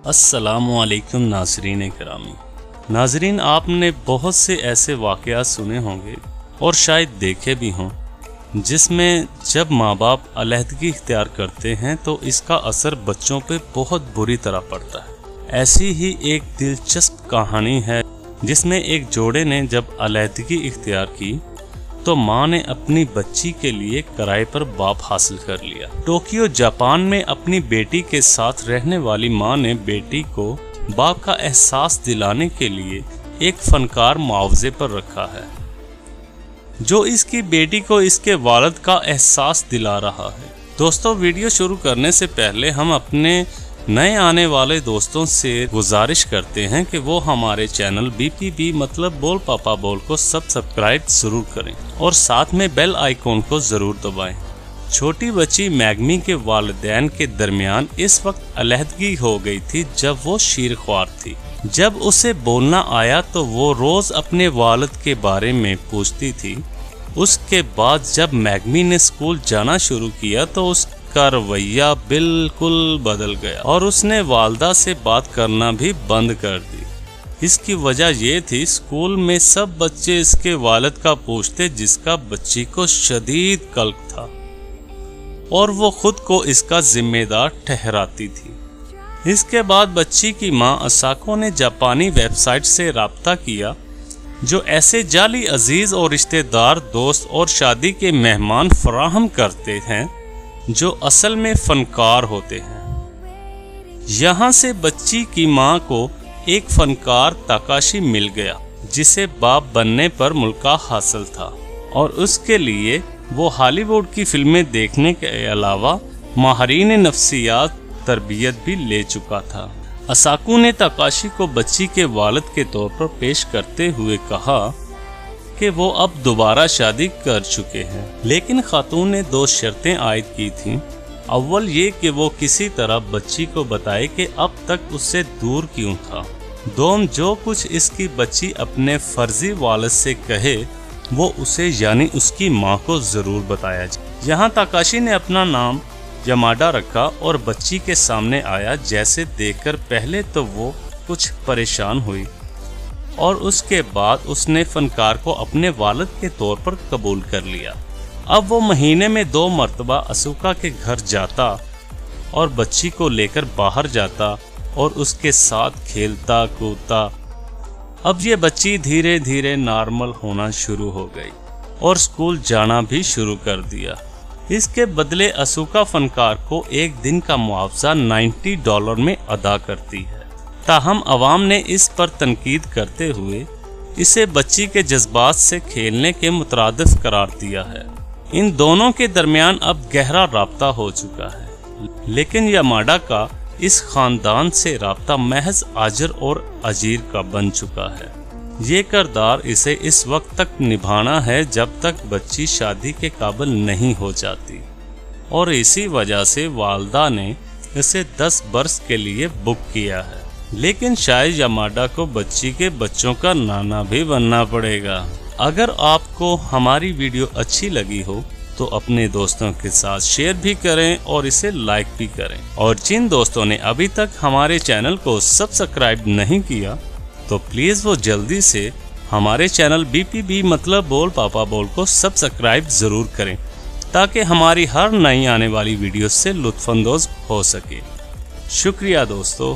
السلام علیکم ناظرین کرامی۔ ناظرین، آپ نے بہت سے ایسے واقعات سنے ہوں گے اور شاید دیکھے بھی ہوں جس میں جب ماں باپ علیحدگی اختیار کرتے ہیں تو اس کا اثر بچوں پہ بہت بری طرح پڑتا ہے۔ ایسی ہی ایک دلچسپ کہانی ہے جس میں ایک جوڑے نے جب علیحدگی اختیار کی تو ماں نے اپنی بچی کے لیے کرائے پر باپ حاصل کر لیا۔ ٹوکیو جاپان میں اپنی بیٹی کے ساتھ رہنے والی ماں نے بیٹی کو باپ کا احساس دلانے کے لیے ایک فنکار معاوضے پر رکھا ہے جو اس کی بیٹی کو اس کے والد کا احساس دلا رہا ہے۔ دوستو، ویڈیو شروع کرنے سے پہلے ہم اپنے نئے آنے والے دوستوں سے گزارش کرتے ہیں کہ وہ ہمارے چینل BPB مطلب بول پاپا بول کو سبسکرائب ضرور کریں اور ساتھ میں بیل آئیکن کو ضرور دبائیں۔ چھوٹی بچی میگمی کے والدین کے درمیان اس وقت علیحدگی ہو گئی تھی جب وہ شیرخوار تھی۔ جب اسے بولنا آیا تو وہ روز اپنے والد کے بارے میں پوچھتی تھی۔ اس کے بعد جب میگمی نے اسکول جانا شروع کیا تو اس کا رویہ بالکل بدل گیا اور اس نے والدہ سے بات کرنا بھی بند کر دی۔ اس کی وجہ یہ تھی اسکول میں سب بچے اس کے والد کا پوچھتے جس کا بچی کو شدید قلق تھا اور وہ خود کو اس کا ذمہ دار ٹھہراتی تھی۔ اس کے بعد بچی کی ماں اساکو نے جاپانی ویب سائٹ سے رابطہ کیا جو ایسے جعلی عزیز اور رشتہ دار، دوست اور شادی کے مہمان فراہم کرتے ہیں جو اصل میں فنکار ہوتے ہیں۔ یہاں سے بچی کی ماں کو ایک فنکار تاکاشی مل گیا جسے باپ بننے پر ملکہ حاصل تھا اور اس کے لیے وہ ہالی ووڈ کی فلمیں دیکھنے کے علاوہ ماہرین نفسیات تربیت بھی لے چکا تھا۔ اساکو نے تاکاشی کو بچی کے والد کے طور پر پیش کرتے ہوئے کہا کہ وہ اب دوبارہ شادی کر چکے ہیں، لیکن خاتون نے 2 شرطیں عائد کی تھیں۔ اول یہ کہ وہ کسی طرح بچی کو بتائے کہ اب تک اس سے دور کیوں تھا۔ دوم، جو کچھ اس کی بچی اپنے فرضی والد سے کہے وہ اسے یعنی اس کی ماں کو ضرور بتایا جائے۔ یہاں تاکاشی نے اپنا نام یاماڈا رکھا اور بچی کے سامنے آیا، جیسے دیکھ کر پہلے تو وہ کچھ پریشان ہوئی اور اس کے بعد اس نے فنکار کو اپنے والد کے طور پر قبول کر لیا۔ اب وہ مہینے میں 2 مرتبہ اسوکا کے گھر جاتا اور بچی کو لے کر باہر جاتا اور اس کے ساتھ کھیلتا کودتا۔ اب یہ بچی دھیرے دھیرے نارمل ہونا شروع ہو گئی اور اسکول جانا بھی شروع کر دیا۔ اس کے بدلے اسوکا فنکار کو ایک دن کا معاوضہ $90 میں ادا کرتی ہے۔ تاہم عوام نے اس پر تنقید کرتے ہوئے اسے بچی کے جذبات سے کھیلنے کے مترادف قرار دیا ہے۔ ان دونوں کے درمیان اب گہرا رابطہ ہو چکا ہے، لیکن یاماڈا کا اس خاندان سے رابطہ محض آجر اور اجیر کا بن چکا ہے۔ یہ کردار اسے اس وقت تک نبھانا ہے جب تک بچی شادی کے قابل نہیں ہو جاتی، اور اسی وجہ سے والدہ نے اسے 10 برس کے لیے بک کیا ہے۔ لیکن شاید یاماڈا کو بچی کے بچوں کا نانا بھی بننا پڑے گا۔ اگر آپ کو ہماری ویڈیو اچھی لگی ہو تو اپنے دوستوں کے ساتھ شیئر بھی کریں اور اسے لائک بھی کریں، اور جن دوستوں نے ابھی تک ہمارے چینل کو سبسکرائب نہیں کیا تو پلیز وہ جلدی سے ہمارے چینل BPB مطلب بول پاپا بول کو سبسکرائب ضرور کریں تاکہ ہماری ہر نئی آنے والی ویڈیو سے لطف اندوز ہو سکے۔ شکریہ دوستو۔